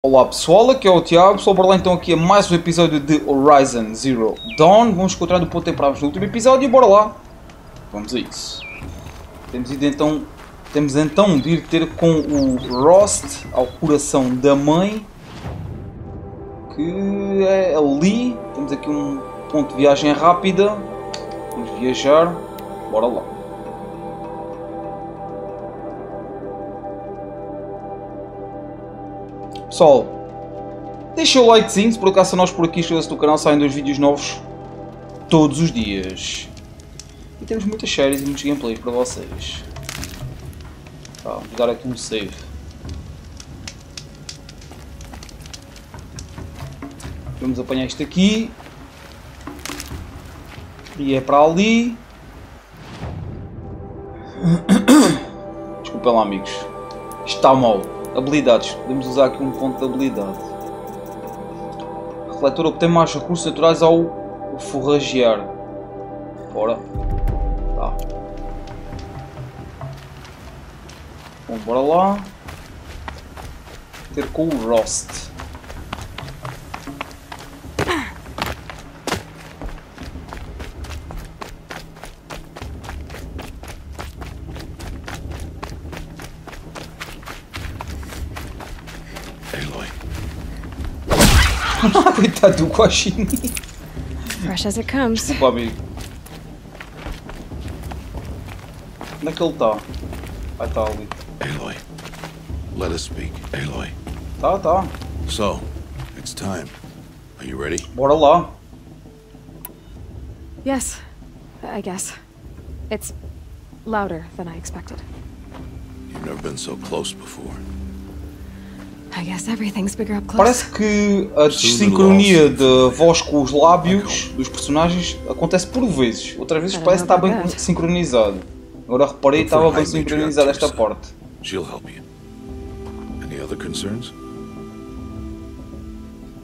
Olá pessoal, aqui é o Tiago, sou lá então aqui a mais um episódio de Horizon Zero Dawn. Vamos encontrar o ponto em que parámos no último episódio e bora lá. Vamos a isso. Temos então de ir ter com o Rost ao coração da mãe, que é ali. Temos aqui um ponto de viagem rápida. Vamos viajar, bora lá. Pessoal, deixa o likezinho, se por acaso nós por aqui inscreva-se no canal, saem 2 vídeos novos todos os dias. E temos muitas séries e muitos gameplays para vocês. Tá, vamos dar aqui um save. Vamos apanhar isto aqui. E é para ali. Desculpem lá amigos, isto está mal. Habilidades, podemos usar aqui um ponto de habilidade. Refletor obtém mais recursos naturais ao forragear. Bora. Tá. Bom, bora lá. Ter com o Rost. Coitado do guaxinim. Fresh as it comes. Desculpa, amigo. Onde é que ele está? Ah, está ali. Aloy, let us speak. Aloy. Tá. So, it's time. Are you ready? Bora lá. Yes, I guess. It's louder than I expected. You've never been so close before. I guess everything's bigger up close. Parece que a desincronia de voz com os lábios dos personagens acontece por vezes. Outras vezes parece que está bem sincronizado. Agora reparei que estava bem sincronizado esta parte. She'll help you. Any other concerns?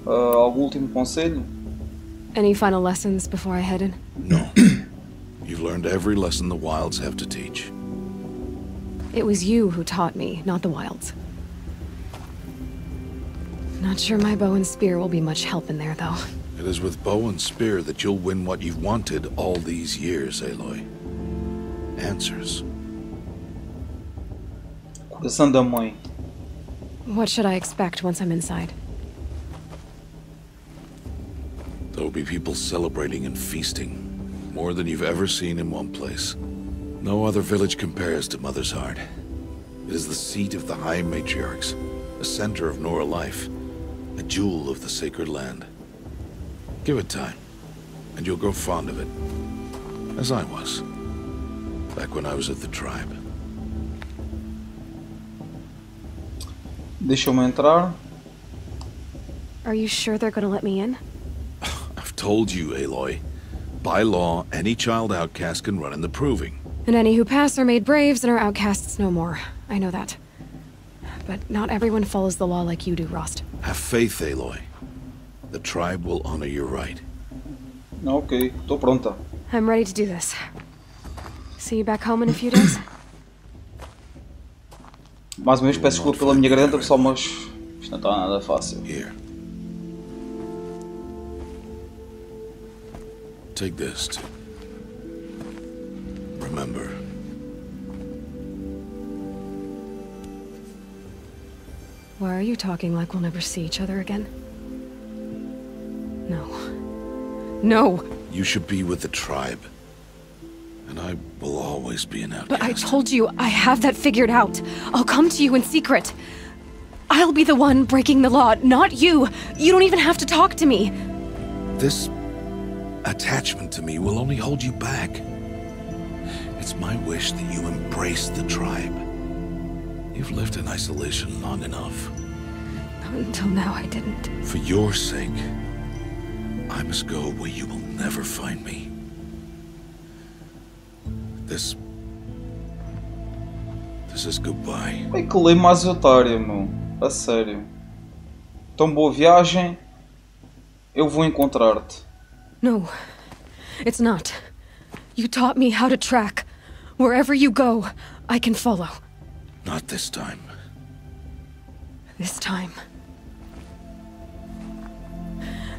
Algum último conselho? Any final lessons before I head in? No. You've learned every lesson the wilds have to teach. It was you who taught me, not the wilds. Not sure my bow and spear will be much help in there, though. It is with bow and spear that you'll win what you've wanted all these years, Aloy. Answers. Coração da mãe. What should I expect once I'm inside? There will be people celebrating and feasting. More than you've ever seen in one place. No other village compares to Mother's Heart. It is the seat of the High Matriarchs, a center of Nora life. A jewel of the sacred land. Give it time, and you'll grow fond of it. As I was, back when I was at the tribe. Deixa-me entrar. Are you sure they're gonna let me in? I've told you, Aloy. By law, any child outcast can run in the proving. And any who pass are made braves and are outcasts no more. I know that. But not everyone follows the law like you do, Rost. Have faith, Aloy. The tribe will honor your right. Ok, estou pronta. I'm ready to do this. See you back home in a few days? Mais uma vez peço desculpa pela minha garganta, pessoal, mas isto não está nada fácil. Here. Take this to remember. Why are you talking like we'll never see each other again? No. No! You should be with the tribe. And I will always be an outcast. But I told you, I have that figured out. I'll come to you in secret. I'll be the one breaking the law, not you. You don't even have to talk to me. This attachment to me will only hold you back. It's my wish that you embrace the tribe. You've lived in isolation long enough. Until now, I didn't. For your sake, I must go where you will never find me. This is goodbye. Ai que lei mais otária, meu. A sério. Tão boa viagem. Eu vou encontrar-te. No, it's not. You taught me how to track. Wherever you go, I can follow. Not this time. This time,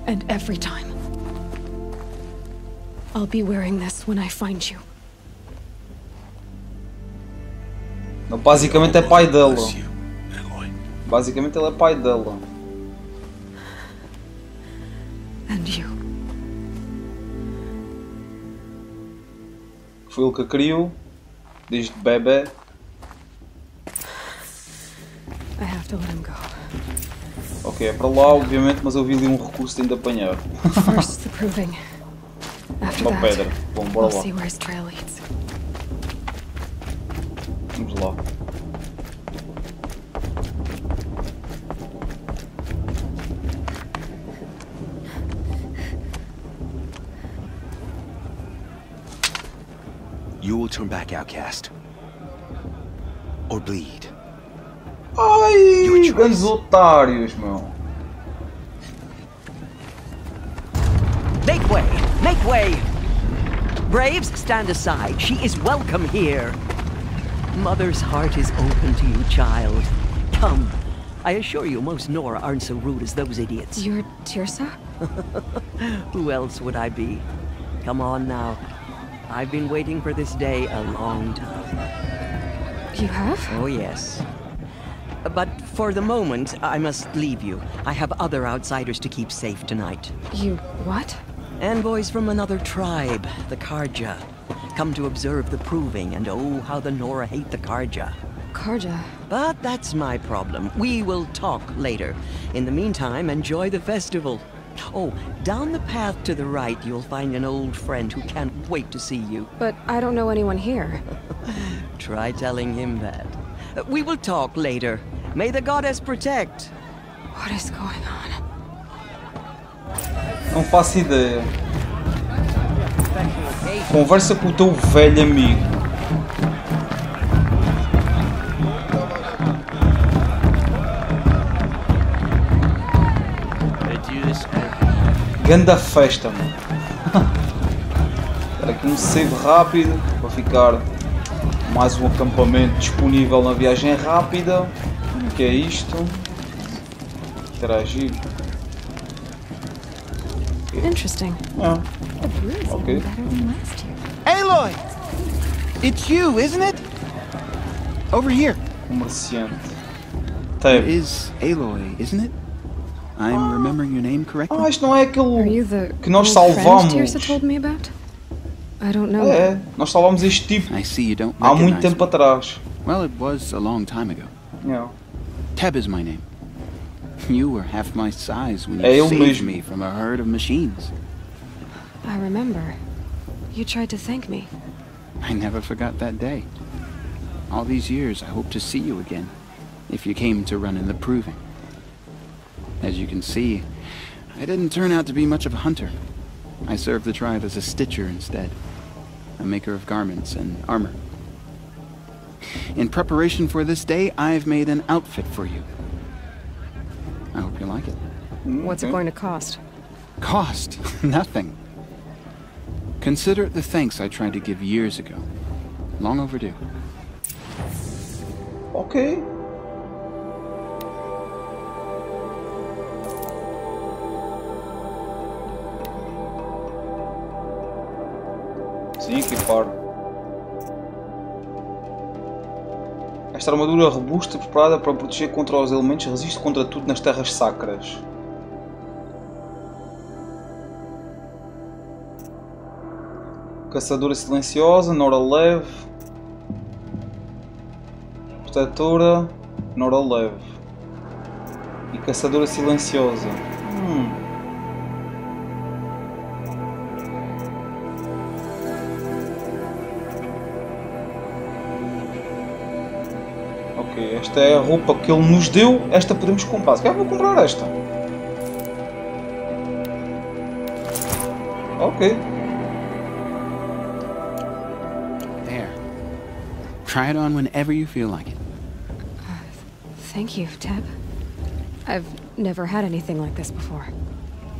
And every time. I'll be wearing this when I find you. Basicamente é pai dela. Bless you, Aloy. Basicamente ele é pai dela. And you. Foi ele que a criou, desde bebê. I have to let him go. Ok, é para lá, obviamente, mas eu vi ali um recurso de apanhar. First the proving. After Uma pedra. that, Bom, bora I'll lá. see where his trail leads. Vamos lá. You will turn back, outcast. Or bleed. Ai, grandes otários, meu. Make way! Make way! Braves, stand aside. She is welcome here. Mother's heart is open to you, child. Come. I assure you, most Nora aren't so rude as those idiots. You're Tirsa? Who else would I be? Come on now. I've been waiting for this day a long time. You have? Oh, yes. But for the moment, I must leave you. I have other outsiders to keep safe tonight. You what? Envoys from another tribe, the Karja. Come to observe the proving, and oh, how the Nora hate the Karja. Karja. But that's my problem. We will talk later. In the meantime, enjoy the festival. Oh, down the path to the right, you'll find an old friend who can't wait to see you. But I don't know anyone here. Try telling him that. We will talk later. May the goddess protect. What is going on? Não faço ideia. Conversa com o teu velho amigo. Ganda festa, mano. Espera aqui um save rápido para ficar mais um acampamento disponível na viagem rápida. O que é isto? Interagir. Interesting. Ah, The brew's okay. even better than last year. Aloy! It's you, isn't it? Over here. comerciante. It Tab. is Aloy, isn't it? I'm remembering your name correctly? Ah, isto não é Are aquele you the que nós old friend salvamos. Tirsa told me about? I don't know. É, nós salvamos este tipo I see you don't há muito recognize tempo me. atrás. Well, it was a long time ago. Yeah. Teb is my name. You were half my size when É you eu saved mesmo. me from a herd of machines. I remember. You tried to thank me. I never forgot that day. All these years, I hope to see you again, if you came to run in the proving. As you can see, I didn't turn out to be much of a hunter. I served the tribe as a stitcher instead, a maker of garments and armor. In preparation for this day, I've made an outfit for you. I hope you like it. What's it going to cost? Cost? Nothing. Consider it the thanks I tried to give years ago. Long overdue. Ok. Sim, equipar. Esta armadura robusta preparada para proteger contra os elementos resiste contra tudo nas terras sacras. Caçadora silenciosa, Nora leve. Protetora, Nora leve. E caçadora silenciosa. Ok, esta é a roupa que ele nos deu. Esta podemos comprar. Se calhar vou comprar esta. Ok. There. Try it on whenever you feel like it. Thank you, Teb. I've never had anything like this before.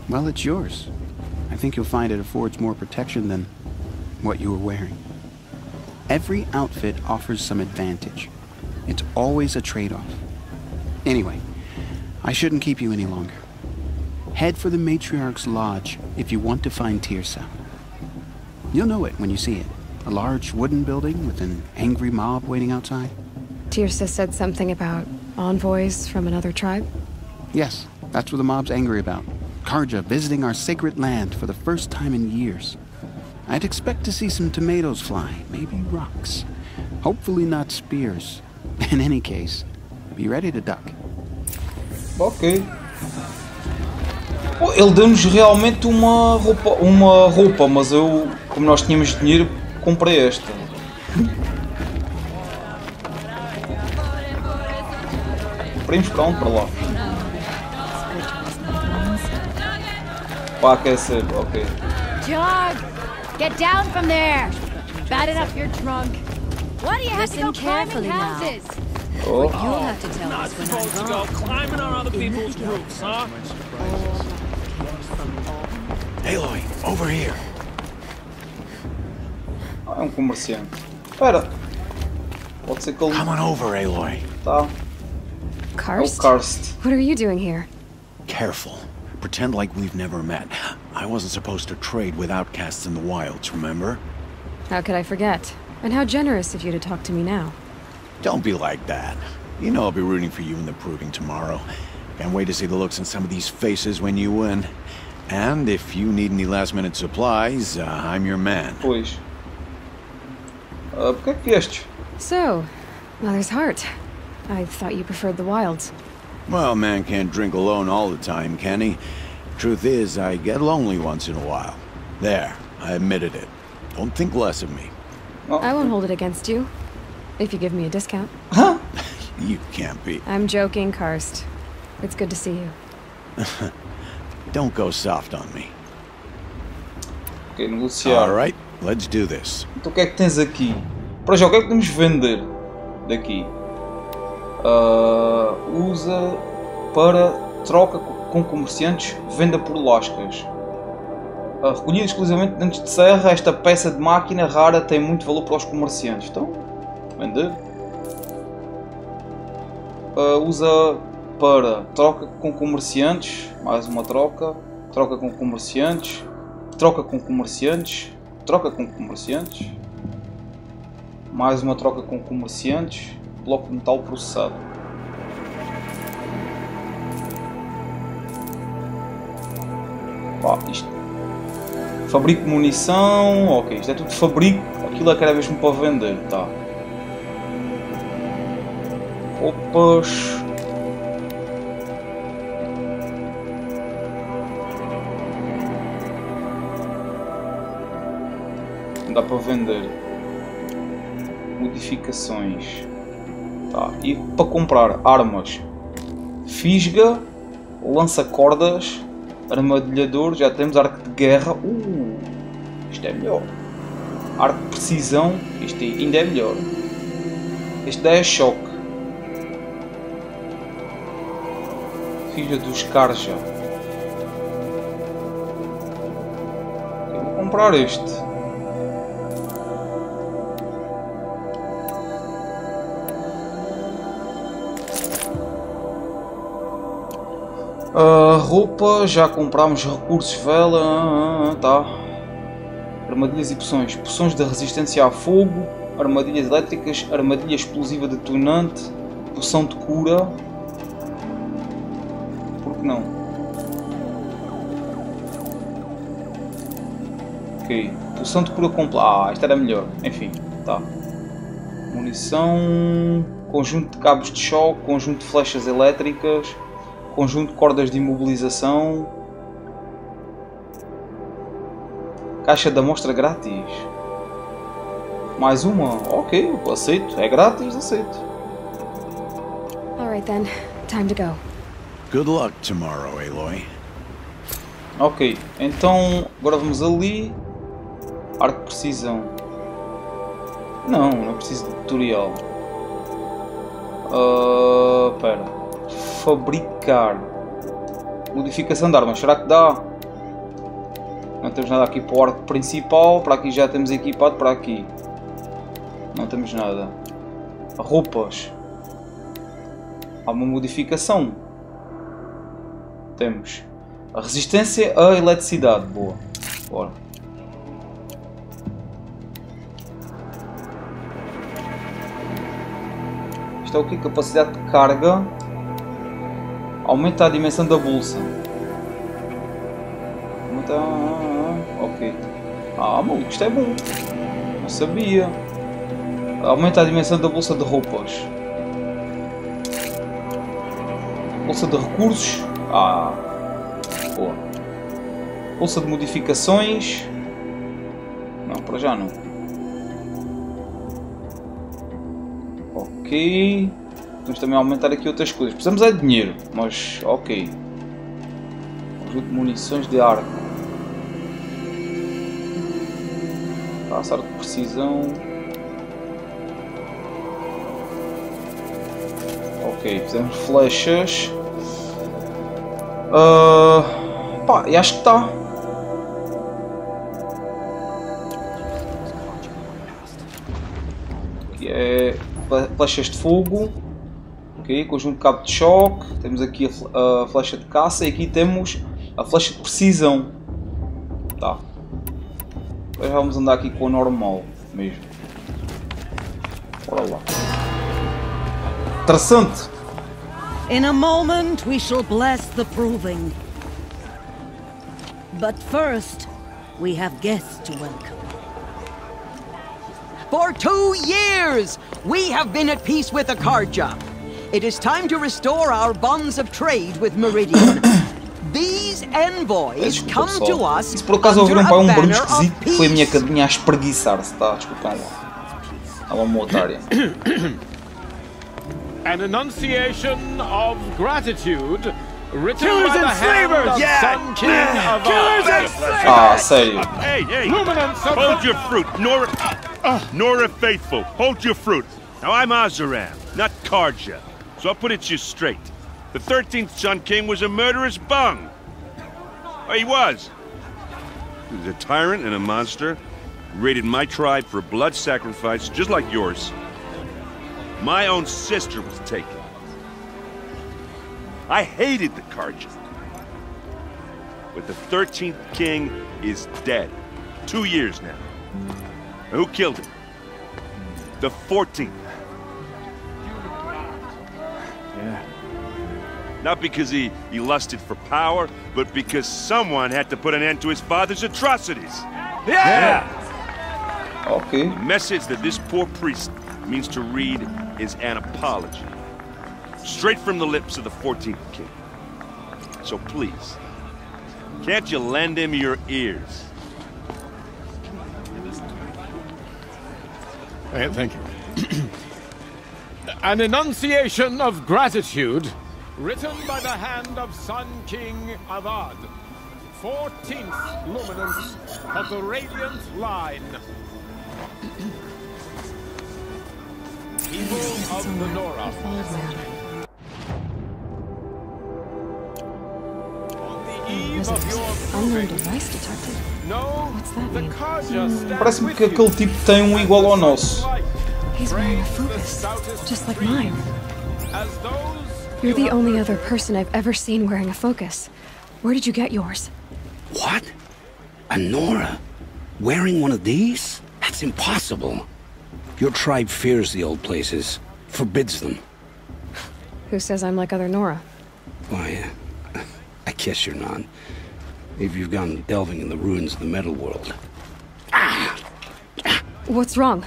Well, it's yours. I think you'll find it affords more protection than what you were wearing. Every outfit offers some advantage. It's always a trade-off. Anyway, I shouldn't keep you any longer. head for the Matriarch's Lodge if you want to find Tirsa. You'll know it when you see it. A large wooden building with an angry mob waiting outside. Tirsa said something about envoys from another tribe? Yes, that's what the mob's angry about. Karja visiting our sacred land for the first time in years. I'd expect to see some tomatoes fly, maybe rocks. Hopefully not spears. In any case, be ready to duck. Ok. Oh, ele deu-nos realmente uma roupa, mas eu, como nós tínhamos dinheiro, comprei esta. Compramos para onde? Para lá. Para aquecer, ok. Jog! Get down from there! Batten up your trunk. What do you have to go climbing houses? Oh. You'll have to tell us when I'm gone. Climbing on other people's roofs, huh? Aloy, over here. Ah, é comerciante. Espera. Pode ser que ele... Come on over, Aloy. Tá. Karst? Oh, Karst. What are you doing here? Careful. Pretend like we've never met. I wasn't supposed to trade with outcasts in the wilds, remember? How could I forget? And how generous of you to talk to me now. Don't be like that. You know I'll be rooting for you in the proving tomorrow. Can't wait to see the looks on some of these faces when you win. And if you need any last-minute supplies, I'm your man. Pois. Porquê que viestes? So, Mother's Heart. I thought you preferred the wilds. Well, man can't drink alone all the time, can he? Truth is, I get lonely once in a while. There, I admitted it. Don't think less of me. Oh. I won't hold it against you. If you give me a discount. Huh? You can't be. I'm joking, Karst. It's good to see you. Don't go soft on me. Ok, negociar. Alright, let's do this. Então o que é que tens aqui? Para já, o que é que podemos vender daqui? Usa para troca com comerciantes, venda por lascas. Recolhida exclusivamente dentro de serra, esta peça de máquina rara tem muito valor para os comerciantes. Então, vender. Usa para troca com comerciantes, mais uma troca. Troca com comerciantes. Troca com comerciantes. Troca com comerciantes. Mais uma troca com comerciantes. Bloco de metal processado. Pá, isto. Fabrico munição. Ok, isto é tudo fabrico. Aquilo é que era mesmo para vender. Tá. Roupas. Não dá para vender. Modificações. Tá. E para comprar armas, fisga, lança-cordas, armadilhador, já temos arco de guerra. Isto é melhor. Arco de precisão, isto ainda é melhor. Este daí é choque. Filha dos Karja. Eu vou comprar este. Roupa, já comprámos recursos, vela, tá. Armadilhas e poções. Poções de resistência a fogo, armadilhas elétricas, armadilha explosiva detonante, poção de cura. Por que não? Ok. Poção de cura completa. Esta era melhor. Enfim, tá. Munição, conjunto de cabos de choque, conjunto de flechas elétricas. Conjunto de cordas de imobilização. Caixa de amostra grátis. Mais uma. Ok, eu aceito. É grátis, aceito. Alright then, time to go. Good luck tomorrow, Aloy. Ok, então agora vamos ali. Arco de precisão. Não preciso de tutorial. Espera. Fabricar. Modificação de armas. Será que dá? Não temos nada aqui para o arco principal. Para aqui já temos equipado. Para aqui não temos nada. Roupas. Há uma modificação. Temos. A resistência à eletricidade. Boa. Bora. Isto é o que? Capacidade de carga. Aumenta a dimensão da bolsa. Aumenta... ok. Maluco, isto é bom. Não sabia. Aumenta a dimensão da bolsa de roupas. Bolsa de recursos. Boa. Bolsa de modificações. Não, para já não. Ok. Vamos também aumentar aqui outras coisas. Precisamos é de dinheiro, mas ok. Conjunto de munições de arco. Arco de precisão. Ok, fizemos flechas. E acho que está. Aqui é flechas de fogo. Ok, conjunto de cabo de choque. Temos aqui a flecha de caça e aqui temos a flecha de precisão. Tá. Agora vamos andar aqui com a normal mesmo. Bora lá. Interessante. In a moment we shall bless the proving. But first, we have guests to welcome. For 2 years, we have been at peace with Akarja. It is time to restore our bonds of trade with Meridian. These envoys come to us se por acaso ouviram under um a barulho banner of esquisito, foi a minha peace. cadinha a espreguiçar-se, tá? Desculpem lá. Ela é uma otária. An enunciation of gratitude written by the hand of Sun King of Killers and slavers! Sério. Hey, hold your fruit, Nora Faithful, hold your fruit. Now I'm Azaram, not Karja, so I'll put it to you straight. The 13th Sun King was a murderous bung. Oh, he was. He was a tyrant and a monster. Raided my tribe for blood sacrifice, just like yours. My own sister was taken. I hated the Karja. But the 13th king is dead. 2 years now. Now, who killed him? The 14th. Yeah. Not because he lusted for power, but because someone had to put an end to his father's atrocities. Yeah! Ok. The message that this poor priest means to read is an apology. Straight from the lips of the 14th king. So please, can't you lend him your ears? Thank you. An enunciation of gratitude written by the hand of Sun King Avad, 14th luminance of the Radiant Line. People of the Nora. On the eve of your Unknown device detected. no, What's that the mean? Karja stands Parece-me with que aquele you. tipo tem um igual ao nosso. He's wearing a focus, just like mine. As those You're the only other person I've ever seen wearing a focus. Where did you get yours? What? A Nora? Wearing one of these? That's impossible. Your tribe fears the old places, forbids them. Who says I'm like other Nora? Why, I guess you're not. Maybe you've gone delving in the ruins of the metal world. What's wrong?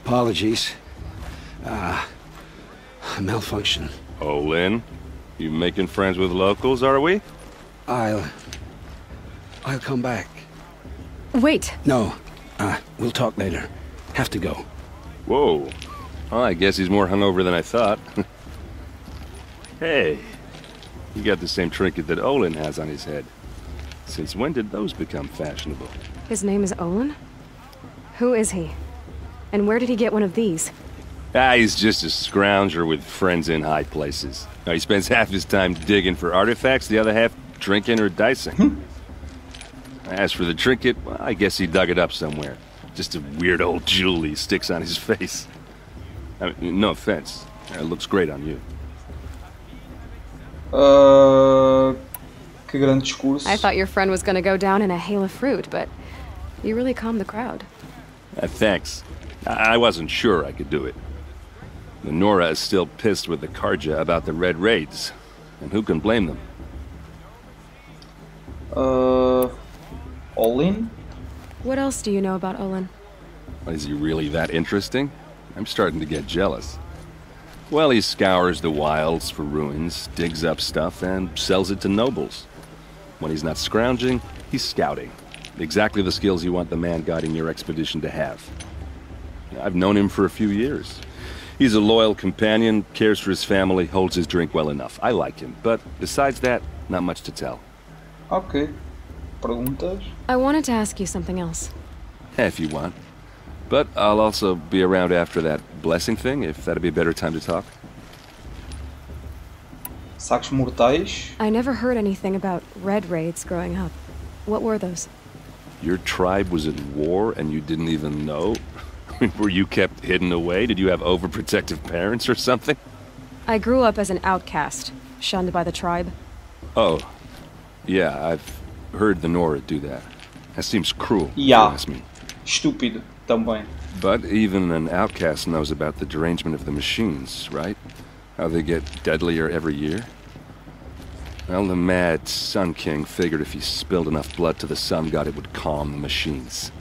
Apologies. A malfunction. Oh, Lynn, you making friends with locals, are we? I'll come back. Wait. No, we'll talk later. Have to go. Whoa. Well, I guess he's more hungover than I thought. Hey, you got the same trinket that Olin has on his head. Since when did those become fashionable? His name is Olin? Who is he? And where did he get one of these? He's just a scrounger with friends in high places. He spends half his time digging for artifacts, the other half drinking or dicing. As for the trinket, well, I guess he dug it up somewhere. Just a weird old jewel he sticks on his face. I mean, no offense. It looks great on you. Que grande discurso. I thought your friend was gonna go down in a hail of fruit, but you really calmed the crowd. Thanks. I wasn't sure I could do it. The Nora is still pissed with the Karja about the Red Raids, and who can blame them? Olin? What else do you know about Olin? Is he really that interesting? I'm starting to get jealous. Well, he scours the wilds for ruins, digs up stuff, and sells it to nobles. When he's not scrounging, he's scouting. Exactly the skills you want the man guiding your expedition to have. I've known him for a few years. He's a loyal companion, cares for his family, holds his drink well enough. I like him, but besides that, not much to tell. Ok. Perguntas? I wanted to ask you something else. If you want. But I'll also be around after that blessing thing, if that'd be a better time to talk. Sacos mortais? I never heard anything about red raids growing up. What were those? Your tribe was at war and you didn't even know? Were you kept hidden away? Did you have overprotective parents or something? I grew up as an outcast, shunned by the tribe. Oh. Yeah, I've heard the Nora do that. That seems cruel, if you Yeah. ask me. Estúpido, também. But even an outcast knows about the derangement of the machines, right? How they get deadlier every year? Well, the mad Sun King figured if he spilled enough blood to the Sun God, it would calm the machines.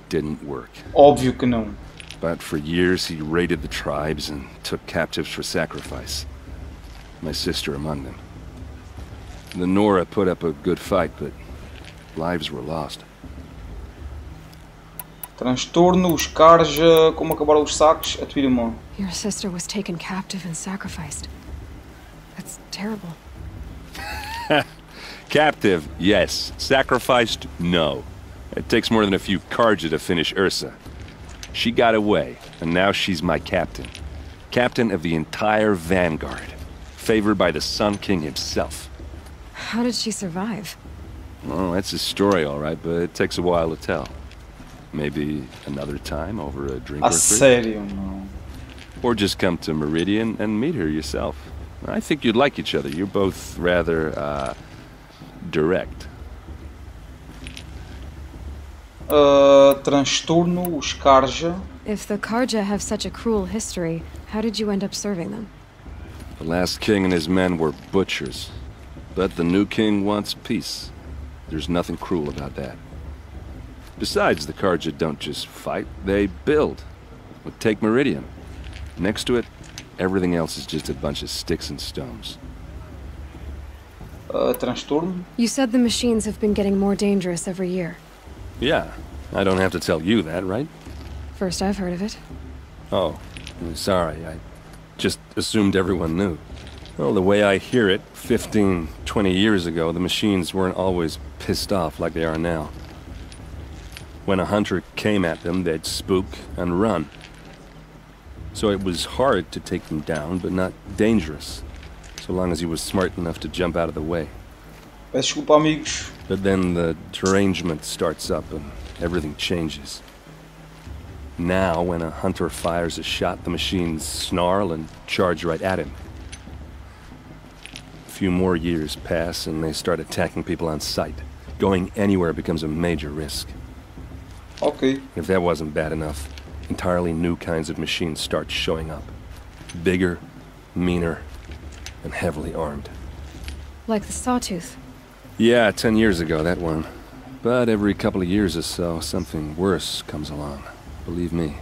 Didn't work. Óbvio que não. But for years he raided the tribes and took captives for sacrifice. My sister among them. The Nora put up a good fight, but lives were lost. Transtorno, os Karja, como acabaram os sacos, a tua irmã. Your sister was taken captive and sacrificed. That's terrible. Captive, yes. Sacrificed, no. It takes more than a few Karja to finish Ursa. She got away, and now she's my captain. Captain of the entire vanguard. Favored by the Sun King himself. How did she survive? Well, that's a story, all right, but it takes a while to tell. Maybe another time over a drink A or three? sério, não. Or just come to Meridian and meet her yourself. I think you'd like each other. You're both rather, direct. Transtorno, os Karja. If the Karja have such a cruel history, how did you end up serving them? The last king and his men were butchers. But the new king wants peace. There's nothing cruel about that. Besides, the Karja don't just fight, they build. Well, take Meridian. Next to it, everything else is just a bunch of sticks and stones. Transtorno? You said the machines have been getting more dangerous every year. Yeah, I don't have to tell you that, right? First I've heard of it. Oh, I'm sorry, I just assumed everyone knew. Well, the way I hear it, 15, 20 years ago, the machines weren't always pissed off like they are now. When a hunter came at them, they'd spook and run. So it was hard to take them down, but not dangerous, so long as he was smart enough to jump out of the way. Peço desculpa, amigos. But then the derangement starts up and everything changes. Now, when a hunter fires a shot, the machines snarl and charge right at him. A few more years pass and they start attacking people on sight. Going anywhere becomes a major risk. Ok. If that wasn't bad enough, entirely new kinds of machines start showing up. Bigger, meaner, and heavily armed. Like the Sawtooth. Yeah, 10 years ago, that one. But every couple of years or so, something worse comes along. Believe me.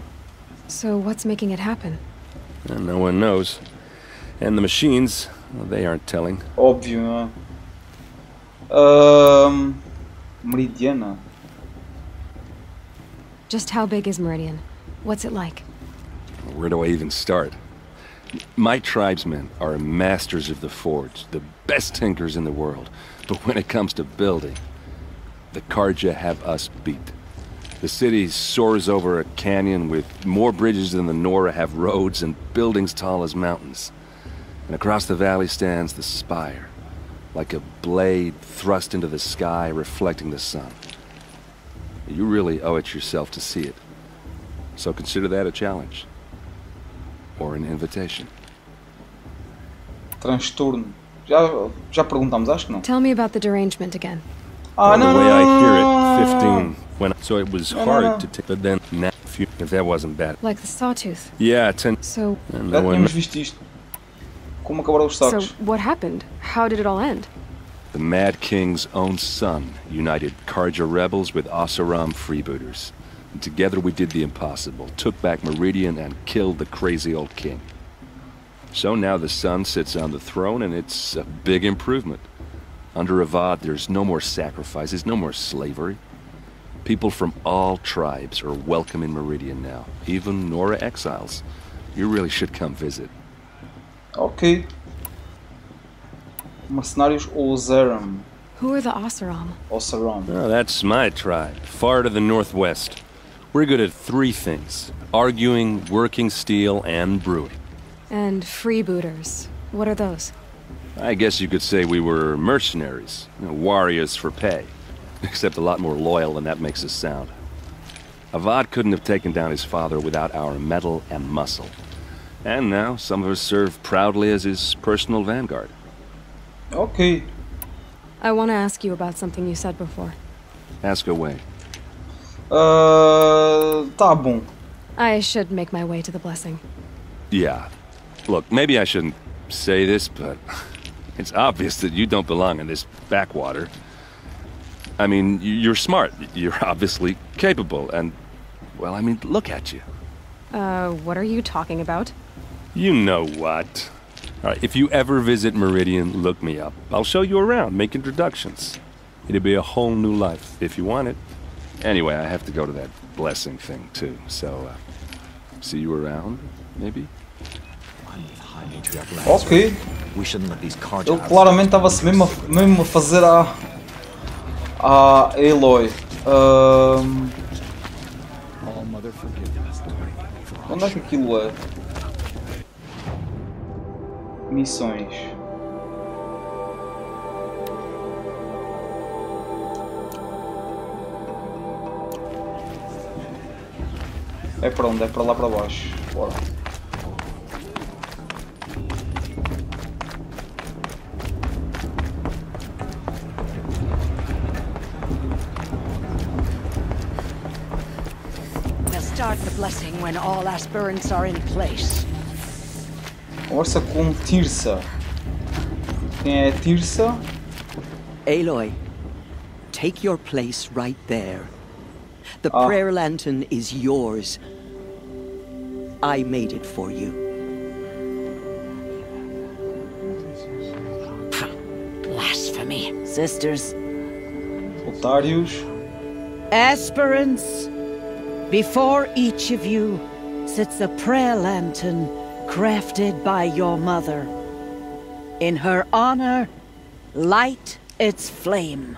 So what's making it happen? And no one knows. And the machines, well, they aren't telling. Óbvio, não é? Meridiana. Just how big is Meridian? What's it like? Where do I even start? My tribesmen are masters of the forge, the best tinkers in the world. But when it comes to building, the Karja have us beat. The city soars over a canyon with more bridges than the Nora have roads and buildings tall as mountains. And across the valley stands the spire, like a blade thrust into the sky reflecting the sun. You really owe it yourself to see it. So consider that a challenge. Or an invitation. Transtorno. Já perguntámos, acho que não. Tell me about the derangement again. Ah, well, não, the way I não, hear it, não. 15 when so it was hard to take, but then now if that wasn't bad. Like the sawtooth. Yeah, 10. So, Já tínhamos visto isto. Como acabaram os so sacos. what happened? How did it all end? The Mad King's own son united Karja rebels with Oseram freebooters. And together we did the impossible, took back Meridian and killed the crazy old king. So now the son sits on the throne and it's a big improvement. Under Avad there's no more sacrifices, no more slavery. People from all tribes are welcome in Meridian now, even Nora exiles. You really should come visit. Ok. Mercenários Oseram. Who are the Oseram? Oseram. Oh, that's my tribe, far to the northwest. We're good at 3 things: arguing, working steel, and brewing. And freebooters. What are those? I guess you could say we were mercenaries, warriors for pay. Except a lot more loyal than that makes us sound. Avad couldn't have taken down his father without our metal and muscle. And now some of us serve proudly as his personal vanguard. Ok. I want to ask you about something you said before. Ask away. Tá bom. I should make my way to the blessing. Yeah. Look, maybe I shouldn't say this, but it's obvious that you don't belong in this backwater. I mean, you're smart. You're obviously capable, and, well, I mean, look at you. What are you talking about? You know what. All right, if you ever visit Meridian, look me up. I'll show you around, make introductions. It'll be a whole new life, if you want it. Anyway, I have to go to that blessing thing, too, so, see you around, maybe? Ok. Ele claramente estava-se mesmo a fazer a Aloy. Onde é que aquilo é? Missões. É para onde? É para lá para baixo. Bora. Start the blessing when all aspirants are in place. Conversa com Tirsa. Quem é Tirsa? Aloy, take your place right there. The prayer lantern is yours. I made it for you. Blasphemy. Sisters. Otários. Aspirants. Before each of you sits a prayer lantern crafted by your mother. In her honor, light its flame.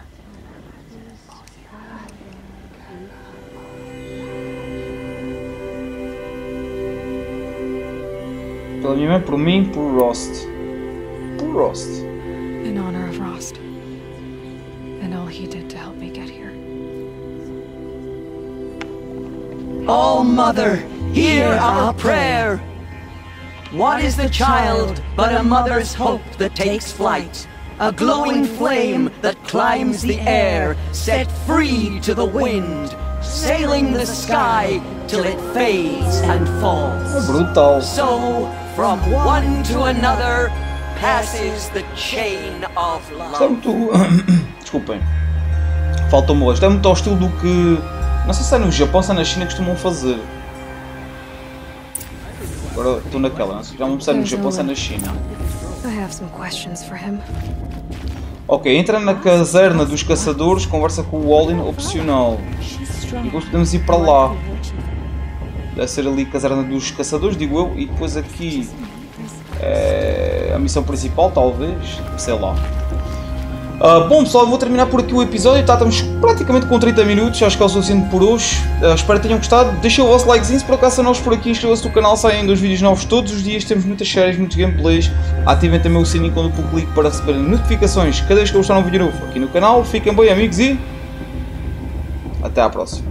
Pela minha mãe, por mim, por Rost. Por Rost. In honor of Rost. And all he did to help me get here. Oh, Mother, hear our prayer. What is the child but a mother's hope that takes flight? A glowing flame that climbs the air, set free to the wind, sailing the sky till it fades and falls. Brutal. So, from one to another, passes the chain of love. Isto é muito... Desculpem. Faltou-me hoje. Isto é muito ao estilo do que... Não sei se é no Japão ou se é na China que costumam fazer. Agora estou naquela, não sei, já não sei no Japão ou se é na China. Ok, entra na caserna dos caçadores, conversa com o Olin opcional. E depois podemos ir para lá. Deve ser ali a caserna dos caçadores, digo eu. E depois aqui é a missão principal, talvez. Sei lá. Bom pessoal, vou terminar por aqui o episódio, estamos praticamente com 30 minutos, acho que é o suficiente por hoje. Espero que tenham gostado, deixem o vosso likezinho, se por acaso são novos por aqui, inscrevam-se no canal, saem 2 vídeos novos todos os dias, temos muitas séries, muitos gameplays, ativem também o sininho quando publico para receberem notificações cada vez que eu postar um vídeo novo aqui no canal. Fiquem bem amigos e até à próxima.